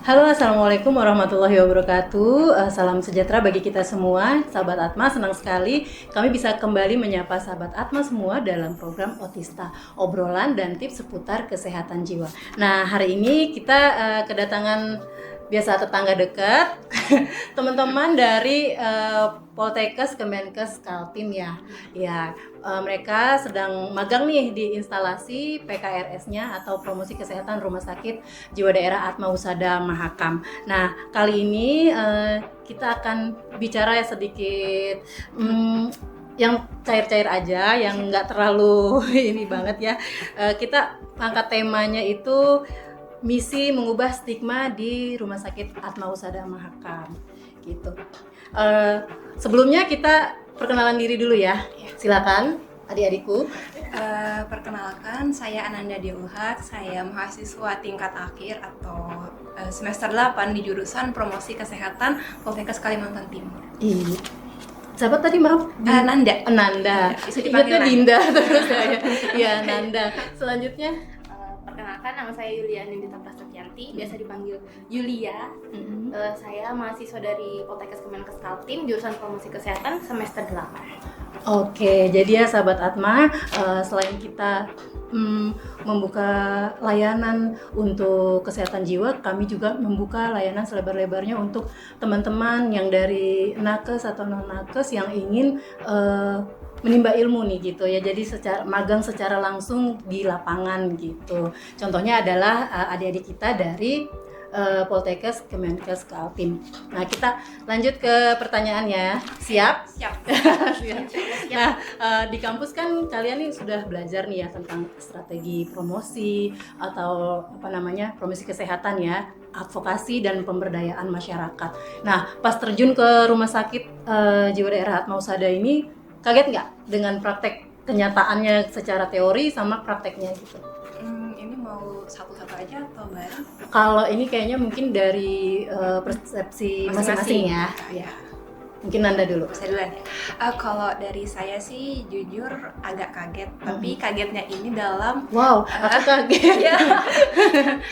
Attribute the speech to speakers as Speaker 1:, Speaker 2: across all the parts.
Speaker 1: Halo, Assalamualaikum warahmatullahi wabarakatuh. Salam sejahtera bagi kita semua, sahabat Atma. Senang sekali kami bisa kembali menyapa sahabat Atma semua dalam program Otista, obrolan dan tips seputar kesehatan jiwa. Nah, hari ini kita kedatangan biasa tetangga dekat, teman-teman dari Poltekkes Kemenkes Kaltim ya. Ya, mereka sedang magang nih di instalasi PKRS-nya atau Promosi Kesehatan Rumah Sakit Jiwa Daerah Atma Husada Mahakam. Nah, kali ini kita akan bicara sedikit yang cair-cair aja, yang nggak terlalu ini banget ya. Kita angkat temanya itu misi mengubah stigma di Rumah Sakit Atma Husada Mahakam gitu. Sebelumnya kita perkenalan diri dulu ya. Silakan adik-adikku.
Speaker 2: Perkenalkan, saya Ananda Diulhak, saya mahasiswa tingkat akhir atau semester 8 di jurusan Promosi Kesehatan Poltekkes Kalimantan Timur.
Speaker 1: Iya. Sahabat tadi maaf,
Speaker 2: Nanda.
Speaker 1: Nanda.
Speaker 2: Bisa dipanggil
Speaker 1: Dinda terus ya. Iya, Nanda. Selanjutnya
Speaker 3: Perkenalkan, nama saya Yulia Nindita Prasetyanti, biasa dipanggil Yulia. Saya mahasiswa dari Poltekkes Kemenkes Kaltim, jurusan Promosi Kesehatan semester 8.
Speaker 1: Oke, jadi ya sahabat Atma, selain kita membuka layanan untuk kesehatan jiwa, kami juga membuka layanan selebar-lebarnya untuk teman-teman yang dari nakes atau non-nakes yang ingin menimba ilmu nih gitu ya, jadi magang secara langsung di lapangan gitu. Contohnya adalah adik-adik kita dari Poltekkes Kemenkes Kaltim. Nah, kita lanjut ke pertanyaannya. Siap?
Speaker 2: Siap.
Speaker 1: Siap. Nah, di kampus kan kalian nih sudah belajar nih ya tentang strategi promosi atau promosi kesehatan ya, advokasi dan pemberdayaan masyarakat. Nah, pas terjun ke Rumah Sakit Jiwa Daerah Atma Husada ini, kaget nggak dengan praktek kenyataannya secara teori sama prakteknya gitu?
Speaker 2: Ini mau satu-satu aja atau bareng?
Speaker 1: Kalau ini kayaknya mungkin dari persepsi masing-masing ya.
Speaker 2: Ya.
Speaker 1: Mungkin Nanda dulu.
Speaker 2: Saya duluan ya. Kalau dari saya sih jujur agak kaget, tapi kagetnya ini dalam
Speaker 1: Wow, aku kaget.
Speaker 2: ya.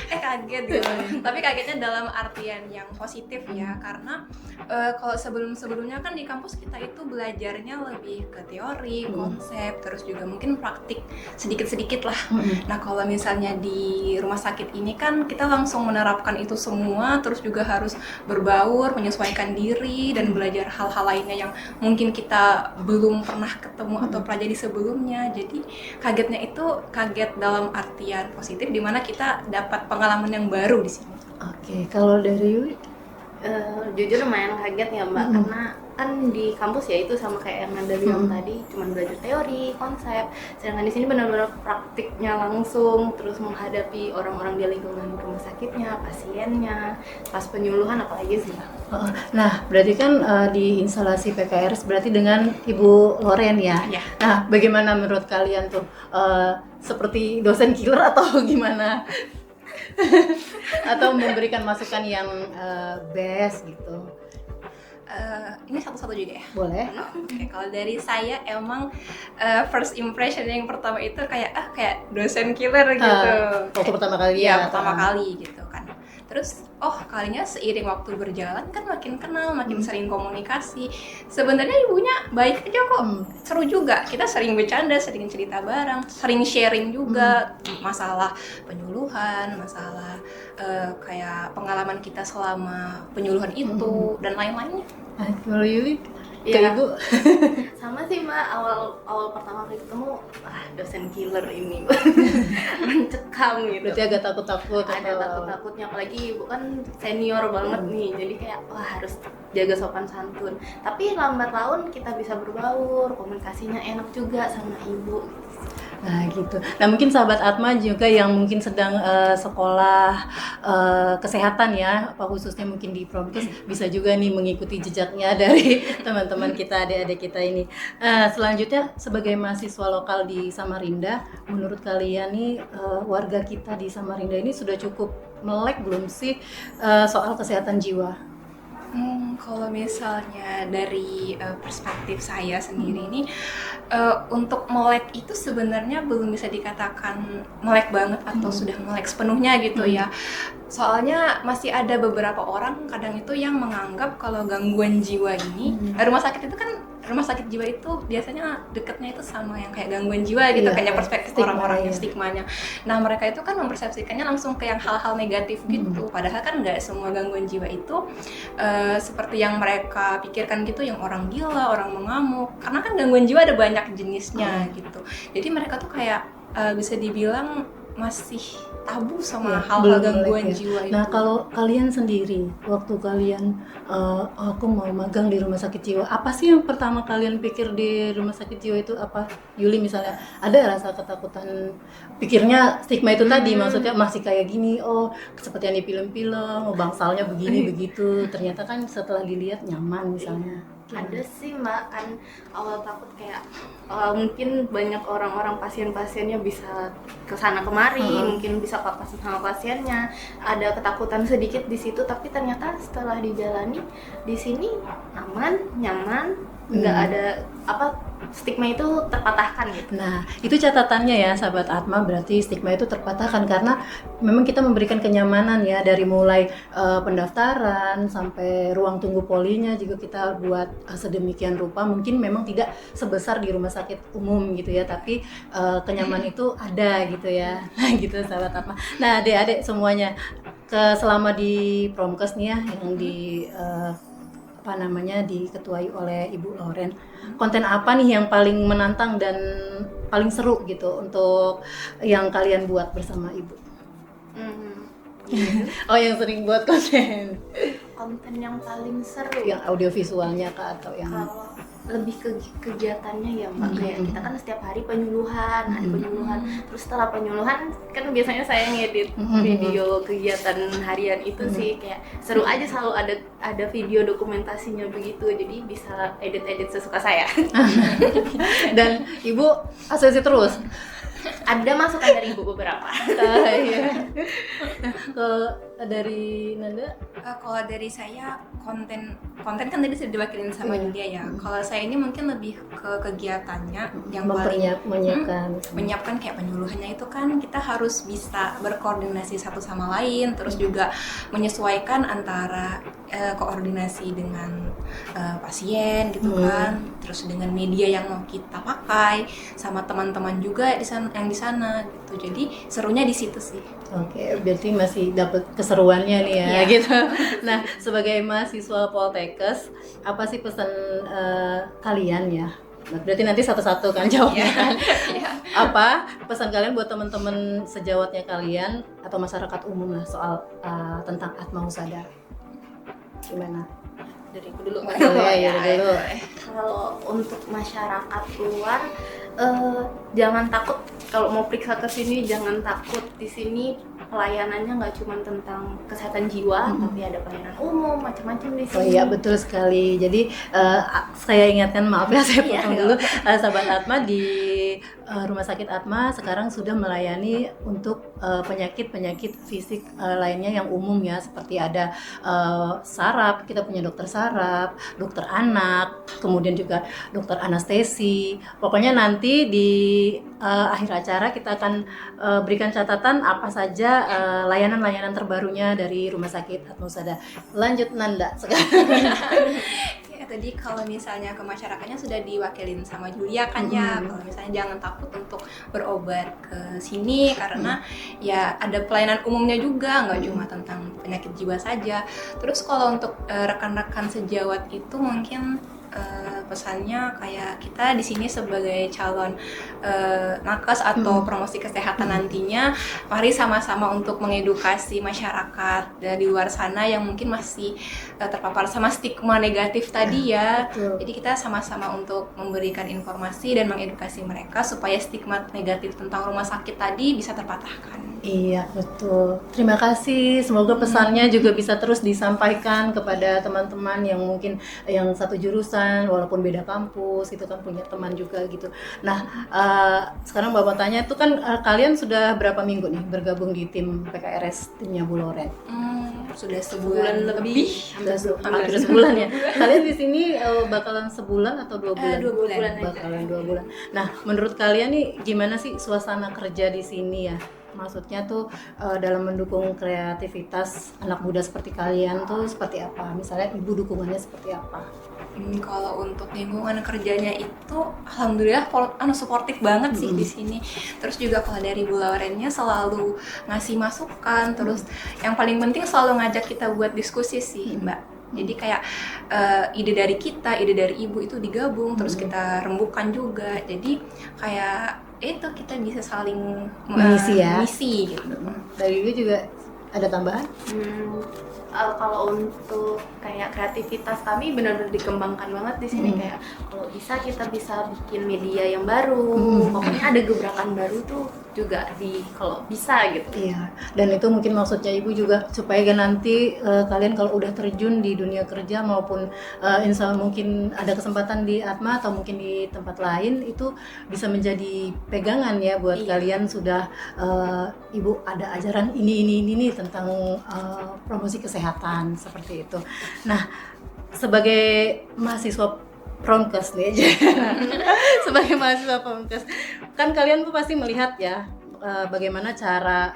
Speaker 2: Kaget gitu. Tapi kagetnya dalam artian yang positif ya, karena kalau sebelumnya kan di kampus kita itu belajarnya lebih ke teori, konsep, terus juga mungkin praktik sedikit-sedikit lah. Nah, kalau misalnya di rumah sakit ini kan kita langsung menerapkan itu semua, terus juga harus berbaur, menyesuaikan diri dan belajar hal-hal lainnya yang mungkin kita belum pernah ketemu atau pelajari sebelumnya. Jadi kagetnya itu kaget dalam artian positif, di mana kita dapat pengalaman yang baru di sini.
Speaker 1: Oke, kalau dari Yuli?
Speaker 3: Jujur lumayan kaget ya Mbak, karena kan di kampus ya itu sama kayak yang Nanda bilang tadi, cuma belajar teori, konsep. Sedangkan di sini benar-benar praktiknya langsung, terus menghadapi orang-orang di lingkungan rumah sakitnya, pasiennya, pas penyuluhan apalagi sih Mbak.
Speaker 1: Nah, berarti kan di instalasi PKRS berarti dengan Ibu Loren ya?
Speaker 2: Ya.
Speaker 1: Nah, bagaimana menurut kalian tuh? Seperti dosen killer atau gimana? Atau memberikan masukan yang best gitu?
Speaker 2: Ini satu-satu juga ya?
Speaker 1: Boleh.
Speaker 2: Oke, kalau dari saya emang first impression yang pertama itu kayak dosen killer gitu.
Speaker 1: Waktu pertama kali
Speaker 2: Iya, pertama kali gitu kan. Terus kalinya seiring waktu berjalan kan makin kenal, makin sering komunikasi. Sebenarnya ibunya baik aja kok, seru juga. Kita sering bercanda, sering cerita bareng, sering sharing juga masalah penyuluhan, masalah kayak pengalaman kita selama penyuluhan itu dan lain-lainnya.
Speaker 1: Kalau Yuli ke
Speaker 3: Iya.
Speaker 1: Ibu?
Speaker 3: Sama sih Mbak, awal pertama kali ketemu, dosen killer ini mencekam gitu.
Speaker 1: Berarti agak takut-takut.
Speaker 3: Ada takut-takutnya, apalagi ibu kan senior banget nih, jadi kayak harus jaga sopan santun. Tapi lambat laun kita bisa berbaur, komunikasinya enak juga sama ibu.
Speaker 1: Nah gitu. Nah mungkin sahabat Atma juga yang mungkin sedang sekolah kesehatan ya, apa khususnya mungkin di Promkes, bisa juga nih mengikuti jejaknya dari teman-teman kita, adik-adik kita ini. Selanjutnya sebagai mahasiswa lokal di Samarinda, menurut kalian nih warga kita di Samarinda ini sudah cukup melek belum sih soal kesehatan jiwa?
Speaker 2: Kalau misalnya dari perspektif saya sendiri ini, untuk melek itu sebenarnya belum bisa dikatakan melek banget atau sudah melek sepenuhnya gitu ya. Soalnya masih ada beberapa orang kadang itu yang menganggap kalau gangguan jiwa ini, rumah sakit itu kan, rumah sakit jiwa itu biasanya dekatnya itu sama yang kayak gangguan jiwa gitu,
Speaker 1: Iya,
Speaker 2: kayaknya perspektif
Speaker 1: stigma,
Speaker 2: orang-orang yang
Speaker 1: iya.
Speaker 2: stigmanya. Nah mereka itu kan mempersepsikannya langsung ke yang hal-hal negatif gitu, padahal kan nggak semua gangguan jiwa itu seperti yang mereka pikirkan gitu, yang orang gila, orang mengamuk, karena kan gangguan jiwa ada banyak jenisnya gitu. Jadi mereka tuh kayak bisa dibilang masih tabu sama
Speaker 1: Iya,
Speaker 2: hal-hal
Speaker 1: belum
Speaker 2: gangguan
Speaker 1: melek ya.
Speaker 2: jiwa itu.
Speaker 1: Nah, kalau kalian sendiri, waktu kalian aku mau magang di rumah sakit jiwa, apa sih yang pertama kalian pikir di rumah sakit jiwa itu apa? Yuli misalnya, ada rasa ketakutan, pikirnya stigma itu tadi, maksudnya masih kayak gini, oh seperti yang di film-film, oh bangsalnya begini begitu, ternyata kan setelah dilihat nyaman misalnya.
Speaker 3: Ada sih Mbak, kan awal takut kayak mungkin banyak orang-orang pasien-pasiennya bisa kesana kemari, mungkin bisa papasan sama pasiennya, ada ketakutan sedikit di situ, tapi ternyata setelah dijalani di sini aman, nyaman, nggak ada stigma itu terpatahkan gitu.
Speaker 1: Nah, itu catatannya ya, sahabat Atma, berarti stigma itu terpatahkan karena memang kita memberikan kenyamanan ya, dari mulai pendaftaran sampai ruang tunggu polinya juga kita buat sedemikian rupa. Mungkin memang tidak sebesar di rumah sakit umum gitu ya, tapi kenyamanan itu ada gitu ya. Nah, gitu sahabat Atma. Nah, adik-adik semuanya, selama di Promkes nih ya, yang di diketuai oleh Ibu Loren, konten apa nih yang paling menantang dan paling seru gitu untuk yang kalian buat bersama Ibu? Oh, yang sering buat konten
Speaker 3: Yang paling seru
Speaker 1: yang audiovisualnya kah, atau yang
Speaker 3: kalau lebih ke kegiatannya ya Mbak, kayak kita kan setiap hari penyuluhan, terus setelah penyuluhan kan biasanya saya ngedit video kegiatan harian itu sih, kayak seru aja, selalu ada video dokumentasinya begitu, jadi bisa edit sesuka saya.
Speaker 1: dan Ibu asesi terus.
Speaker 3: Ada masukan dari Ibu beberapa.
Speaker 1: Iya. Kalau dari Nanda?
Speaker 2: Kalau dari saya, konten kan tadi sudah diwakilin sama Julia ya. Kalau saya ini mungkin lebih ke kegiatannya yang paling menyiapkan kayak penyuluhannya itu kan kita harus bisa berkoordinasi satu sama lain, terus juga menyesuaikan antara koordinasi dengan pasien gitu kan, terus dengan media yang mau kita pakai, sama teman-teman juga yang di sana gitu. Jadi serunya di situ sih.
Speaker 1: Oke, berarti masih dapat keseruannya nih ya, gitu. Nah, sebagai mahasiswa Poltekkes, apa sih pesan kalian ya? Nah, berarti nanti satu-satu kan jawabnya kan? Apa pesan kalian buat teman-teman sejawatnya kalian atau masyarakat umum lah soal tentang Atma Husada? Gimana?
Speaker 3: Dariku dulu.
Speaker 1: Dulu.
Speaker 3: Kalau untuk masyarakat luar, jangan takut kalau mau periksa ke sini, jangan takut. Di sini pelayanannya nggak cuma tentang kesehatan jiwa, tapi ada pelayanan umum, macam-macam di sini.
Speaker 1: Oh iya, betul sekali. Jadi saya ingatkan, maaf ya saya potong dulu, sahabat Atma, di Rumah Sakit Atma sekarang sudah melayani untuk penyakit-penyakit fisik lainnya yang umum ya, seperti ada saraf, kita punya dokter saraf, dokter anak, kemudian juga dokter anestesi. Pokoknya nanti di akhir acara kita akan berikan catatan apa saja layanan-layanan terbarunya dari Rumah Sakit Atma Husada. Lanjut Nanda sekarang.
Speaker 2: Tadi kalau misalnya ke masyarakatnya sudah diwakilin sama Julia kan ya, kalau misalnya jangan takut untuk berobat ke sini karena ya ada pelayanan umumnya juga, nggak cuma tentang penyakit jiwa saja. Terus kalau untuk rekan-rekan sejawat itu mungkin pesannya kayak kita di sini sebagai calon nakes atau promosi kesehatan nantinya, mari sama-sama untuk mengedukasi masyarakat dari luar sana yang mungkin masih terpapar sama stigma negatif tadi ya.
Speaker 1: Betul.
Speaker 2: Jadi kita sama-sama untuk memberikan informasi dan mengedukasi mereka supaya stigma negatif tentang rumah sakit tadi bisa terpatahkan.
Speaker 1: Iya, betul. Terima kasih. Semoga pesannya juga bisa terus disampaikan kepada teman-teman yang mungkin yang satu jurusan, walaupun walaupun beda kampus itu kan punya teman juga gitu. Nah sekarang Mbak mau tanya itu kan kalian sudah berapa minggu nih bergabung di tim PKRS timnya Bu Loren?
Speaker 2: Sudah sebulan lebih.
Speaker 1: Hampir sebulan ya. Kalian di sini bakalan sebulan atau 2 bulan?
Speaker 2: 2 bulan aja.
Speaker 1: Bakalan 2 bulan. Nah, menurut kalian nih gimana sih suasana kerja di sini ya? Maksudnya tuh dalam mendukung kreativitas anak muda seperti kalian tuh seperti apa? Misalnya ibu dukungannya seperti apa?
Speaker 2: Kalau untuk lingkungan kerjanya itu alhamdulillah suportif banget sih di sini. Terus juga kalau dari Bu Laurennya selalu ngasih masukan, terus yang paling penting selalu ngajak kita buat diskusi sih, Mbak. Jadi kayak ide dari kita, ide dari ibu itu digabung, terus kita rembukan juga. Jadi kayak itu kita bisa saling mengisi gitu.
Speaker 1: Dari ibu juga ada tambahan?
Speaker 3: Kalau untuk kayak kreativitas kami benar-benar dikembangkan banget di sini. Kayak kalau bisa kita bisa bikin media yang baru, pokoknya ada gebrakan baru tuh juga kalau bisa gitu.
Speaker 1: Iya, dan itu mungkin maksudnya ibu juga supaya kan nanti kalian kalau udah terjun di dunia kerja maupun insya Allah mungkin ada kesempatan di Atma atau mungkin di tempat lain itu bisa menjadi pegangan ya buat kalian sudah ibu ada ajaran ini nih tentang promosi kesehatan seperti itu. Nah, sebagai mahasiswa Promkes nih aja. Sebagai mahasiswa Promkes kan kalian tuh pasti melihat ya bagaimana cara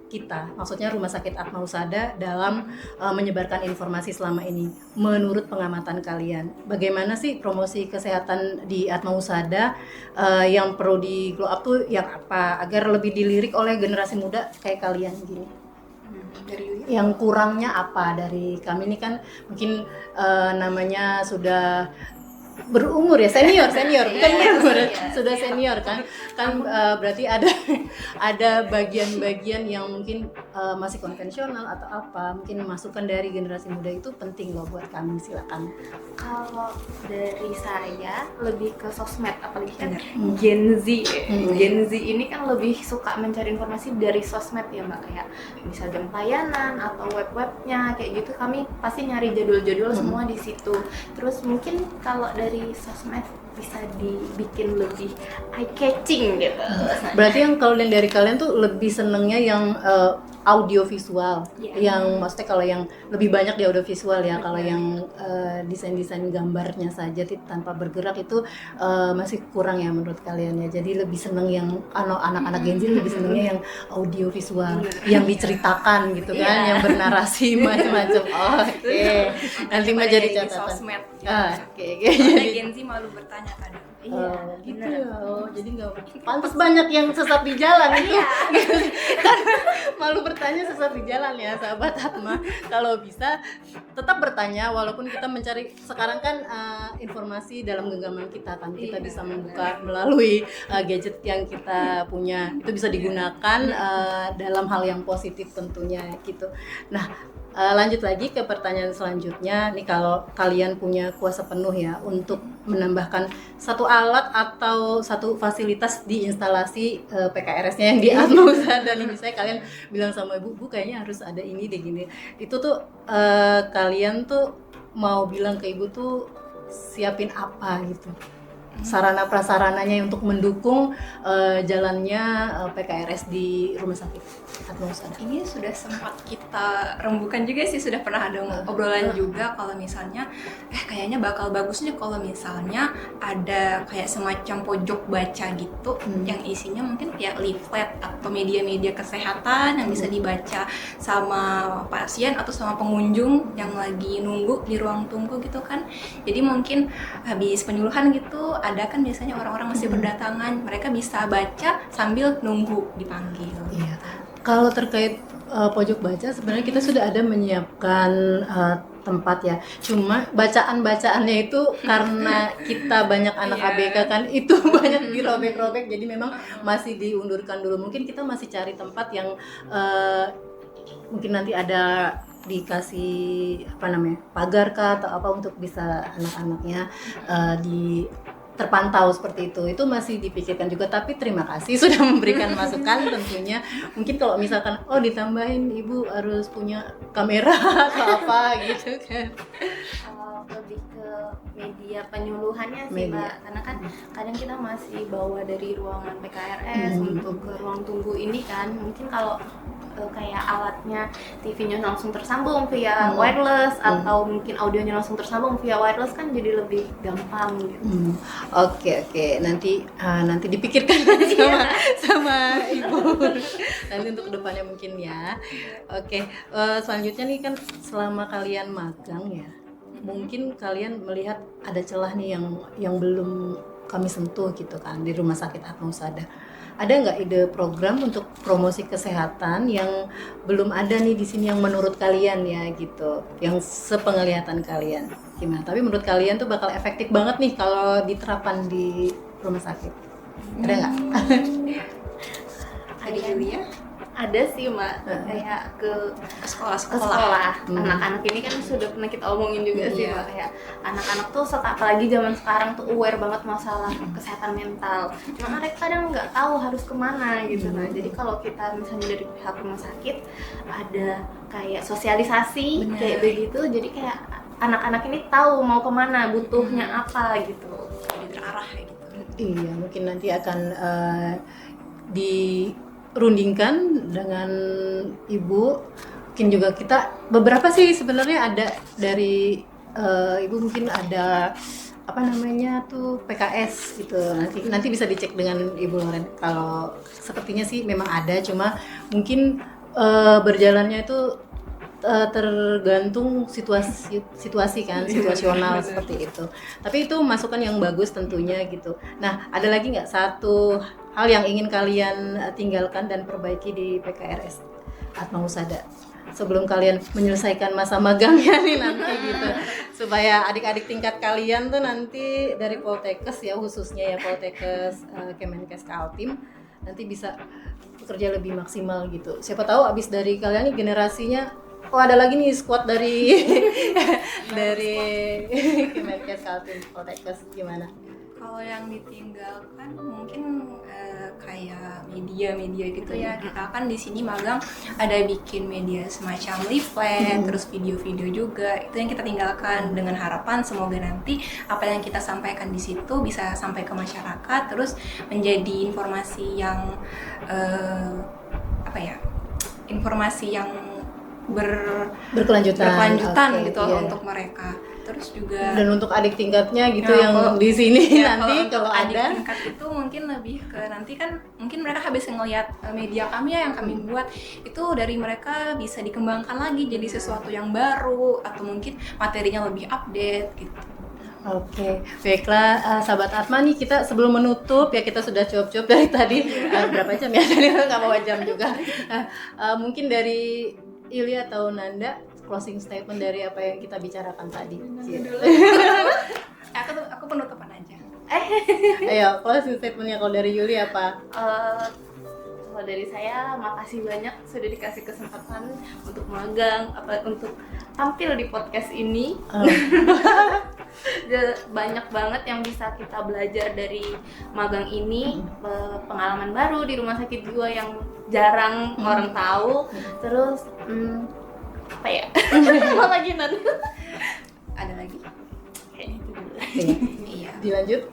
Speaker 1: kita, maksudnya Rumah Sakit Atma Husada dalam menyebarkan informasi selama ini. Menurut pengamatan kalian, bagaimana sih promosi kesehatan di Atma Husada yang perlu di glow up tuh yang apa agar lebih dilirik oleh generasi muda kayak kalian gini? Yang kurangnya apa dari kami ini kan mungkin namanya sudah berumur ya senior kan sudah senior kan berarti ada bagian-bagian yang mungkin masih konvensional atau apa mungkin masukan dari generasi muda itu penting loh buat kami, silakan.
Speaker 3: Kalau dari saya lebih ke sosmed, apalagi kan Gen Z Gen Z ini kan lebih suka mencari informasi dari sosmed ya Mbak, kayak misal jam pelayanan atau web-webnya kayak gitu kami pasti nyari jadwal-jadwal semua di situ. Terus mungkin kalau dari sosmed bisa dibikin lebih eye catching gitu.
Speaker 1: Berarti yang kalau dari kalian tuh lebih senengnya yang audio visual, yang maksudnya kalau yang lebih banyak di audio visual ya. Kalau yang desain gambarnya saja tanpa bergerak itu masih kurang ya menurut kalian ya. Jadi lebih seneng yang anak-anak Gen Z lebih senengnya yang audio visual, yang diceritakan gitu kan, yang bernarasi macam-macam. Oke. Nanti mah jadi catatan. Oke.
Speaker 2: Jadi Gen Z malu bertanya kadang.
Speaker 1: Gitu ya. Jadi nggak pantas banyak yang sesat di jalan itu. Kan malu bertanya sesat di jalan ya sahabat Atma. Kalau bisa tetap bertanya walaupun kita mencari sekarang kan informasi dalam genggaman kita kan kita bisa membuka melalui gadget yang kita punya, itu bisa digunakan dalam hal yang positif tentunya gitu. Nah, lanjut lagi ke pertanyaan selanjutnya nih, kalau kalian punya kuasa penuh ya untuk menambahkan satu alat atau satu fasilitas di instalasi PKRS-nya yang di Atma Husada nih, misalnya kalian bilang sama ibu kayaknya harus ada ini deh gini, itu tuh kalian tuh mau bilang ke ibu tuh siapin apa gitu, sarana prasarananya untuk mendukung jalannya PKRS di Rumah Sakit Atma Husada.
Speaker 2: Ini sudah sempat kita rembukan juga sih, sudah pernah ada obrolan juga kalau misalnya kayaknya bakal bagus nih kalau misalnya ada kayak semacam pojok baca gitu yang isinya mungkin kayak leaflet atau media-media kesehatan yang bisa dibaca sama pasien atau sama pengunjung yang lagi nunggu di ruang tunggu gitu kan. Jadi mungkin habis penyuluhan gitu ada kan biasanya orang-orang masih berdatangan, mereka bisa baca sambil nunggu dipanggil.
Speaker 1: Iya. Kalau terkait pojok baca sebenarnya kita sudah ada menyiapkan tempat ya. Cuma bacaan-bacaannya itu karena kita banyak anak ABK kan itu banyak dirobek-robek, jadi memang masih diundurkan dulu. Mungkin kita masih cari tempat yang mungkin nanti ada dikasih pagar kah atau apa untuk bisa anak-anaknya terpantau seperti itu masih dipikirkan juga. Tapi terima kasih sudah memberikan masukan tentunya. Mungkin kalau misalkan ditambahin ibu harus punya kamera atau apa gitu kan.
Speaker 3: Lebih ke media penyuluhannya sih
Speaker 1: Media.
Speaker 3: Mbak, karena kan kadang kita masih bawa dari ruangan PKRS untuk ke ruang tunggu ini kan, mungkin kalau kayak alatnya TV-nya langsung tersambung via wireless atau mungkin audionya langsung tersambung via wireless kan jadi lebih gampang gitu.
Speaker 1: Oke, nanti dipikirkan sama ibu nanti untuk kedepannya mungkin ya. Oke, selanjutnya nih kan selama kalian magang ya, mungkin kalian melihat ada celah nih yang belum kami sentuh gitu kan di Rumah Sakit Atma Husada. Ada nggak ide program untuk promosi kesehatan yang belum ada nih di sini yang menurut kalian ya gitu, yang sepenglihatan kalian gimana? Tapi menurut kalian tuh bakal efektif banget nih kalau diterapkan di rumah sakit. Ada nggak?
Speaker 2: Ada Yulia
Speaker 3: Ada sih Mbak, kayak ke
Speaker 2: ke sekolah.
Speaker 3: Anak-anak ini kan sudah pernah kita omongin juga sih
Speaker 2: Iya.
Speaker 3: Mbak, kayak anak-anak tuh apalagi zaman sekarang tuh aware banget masalah kesehatan mental. Cuma mereka kadang nggak tahu harus kemana gitu. Nah, jadi kalau kita misalnya dari pihak rumah sakit ada kayak sosialisasi
Speaker 2: Benar.
Speaker 3: kayak begitu, jadi kayak anak-anak ini tahu mau kemana, butuhnya apa gitu.
Speaker 2: Jadi terarah kayak gitu.
Speaker 1: Iya, mungkin nanti akan dirundingkan dengan ibu. Mungkin juga kita beberapa sih sebenarnya ada dari ibu, mungkin ada apa namanya tuh PKS gitu. Nanti bisa dicek dengan Ibu Loren. Kalau sepertinya sih memang ada, cuma mungkin berjalannya itu tergantung situasi kan, situasional seperti itu. Tapi itu masukan yang bagus tentunya gitu. Nah, ada lagi nggak satu hal yang ingin kalian tinggalkan dan perbaiki di PKRS Atma Husada sebelum kalian menyelesaikan masa magangnya nih nanti gitu, supaya adik-adik tingkat kalian tuh nanti dari Poltekkes ya, khususnya ya Poltekkes Kemenkes Kaltim nanti bisa bekerja lebih maksimal gitu. Siapa tahu abis dari kalian nih generasinya, ada lagi nih squad dari dari Kemenkes Kaltim Poltekkes, gimana?
Speaker 2: Kalau yang ditinggalkan mungkin kayak media gitu ya. Kita kan di sini magang ada bikin media semacam leaflet, terus video-video juga. Itu yang kita tinggalkan dengan harapan semoga nanti apa yang kita sampaikan di situ bisa sampai ke masyarakat, terus menjadi informasi yang informasi yang berkelanjutan
Speaker 1: Oke,
Speaker 2: gitu
Speaker 1: iya.
Speaker 2: untuk mereka. Terus juga
Speaker 1: Dan untuk adik tingkatnya gitu
Speaker 2: Ya,
Speaker 1: yang
Speaker 2: kalau-
Speaker 1: di sini
Speaker 2: ya,
Speaker 1: nanti
Speaker 2: untuk
Speaker 1: kalau
Speaker 2: adik
Speaker 1: ada
Speaker 2: tingkat itu mungkin lebih ke nanti kan mungkin mereka habis ngelihat media kami ya yang kami buat itu, dari mereka bisa dikembangkan lagi jadi sesuatu yang baru atau mungkin materinya lebih update gitu.
Speaker 1: Oke, baiklah sahabat Atma nih, kita sebelum menutup ya, kita sudah cuap-cuap dari tadi berapa jam ya? Tadi nggak bawa jam juga. Mungkin dari Yulia atau Nanda, closing statement dari apa yang kita bicarakan tadi.
Speaker 2: Aku penutupan aja.
Speaker 1: Ayo, closing statementnya kalau dari Yuli apa?
Speaker 3: Kalau dari saya, makasih banyak sudah dikasih kesempatan untuk magang, untuk tampil di podcast ini. Banyak banget yang bisa kita belajar dari magang ini, pengalaman baru di rumah sakit jiwa yang jarang orang tahu. Terus apa ya? Apa lagi Nan?
Speaker 2: Ada lagi?
Speaker 3: Kayaknya itu dulu.
Speaker 2: Iya.
Speaker 1: Dilanjut.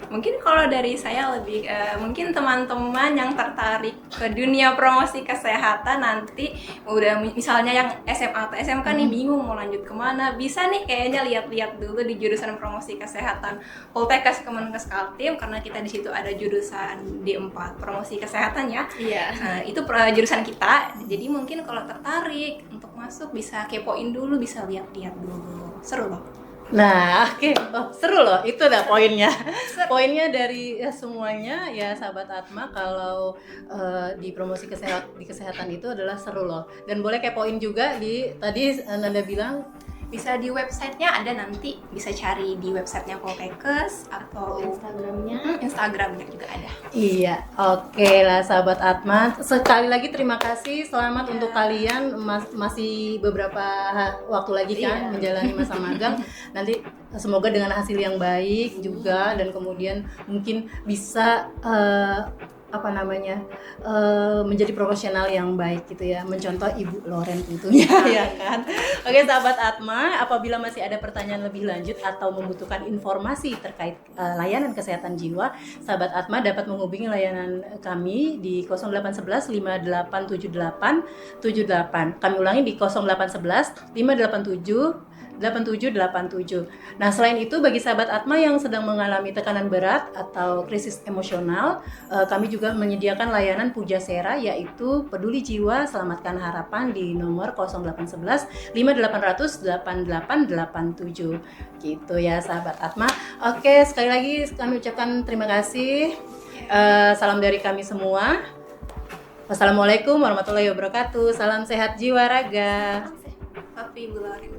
Speaker 2: Mungkin kalau dari saya lebih mungkin teman-teman yang tertarik ke dunia promosi kesehatan nanti udah misalnya yang SMA atau SMK nih bingung mau lanjut kemana, bisa nih kayaknya lihat-lihat dulu di jurusan promosi kesehatan Poltekkes Kemenkes Kaltim, karena kita di situ ada jurusan D4 promosi kesehatan ya.
Speaker 3: Iya.
Speaker 2: Nah, itu jurusan kita. Jadi mungkin kalau tertarik untuk masuk bisa kepoin dulu, bisa lihat-lihat dulu. Seru loh.
Speaker 1: Nah, oke. Oh, seru loh, itu dah poinnya. Poinnya dari semuanya ya sahabat Atma, kalau di promosi kesehatan itu adalah seru loh. Dan boleh kepoin juga di tadi Nanda bilang
Speaker 2: bisa di websitenya ada, nanti bisa cari di websitenya Poltekkes atau Instagramnya juga ada.
Speaker 1: Iya, oke lah sahabat Atma. Sekali lagi terima kasih. Selamat untuk kalian, masih beberapa waktu lagi kan menjalani masa magang. Nanti semoga dengan hasil yang baik juga, dan kemudian mungkin bisa menjadi profesional yang baik gitu ya, mencontoh Ibu Loren tentunya ya kan. Oke sahabat Atma, apabila masih ada pertanyaan lebih lanjut atau membutuhkan informasi terkait layanan kesehatan jiwa, sahabat Atma dapat menghubungi layanan kami di 0811 5878 78. Kami ulangi di 0811 587 8787. Nah, selain itu bagi sahabat Atma yang sedang mengalami tekanan berat atau krisis emosional, kami juga menyediakan layanan Pujasera, yaitu Peduli Jiwa Selamatkan Harapan di nomor 0811 5800 8887. Gitu ya sahabat Atma. Oke, sekali lagi kami ucapkan terima kasih. Salam dari kami semua. Wassalamualaikum warahmatullahi wabarakatuh. Salam sehat jiwa raga.
Speaker 2: Tapi Bu Loren.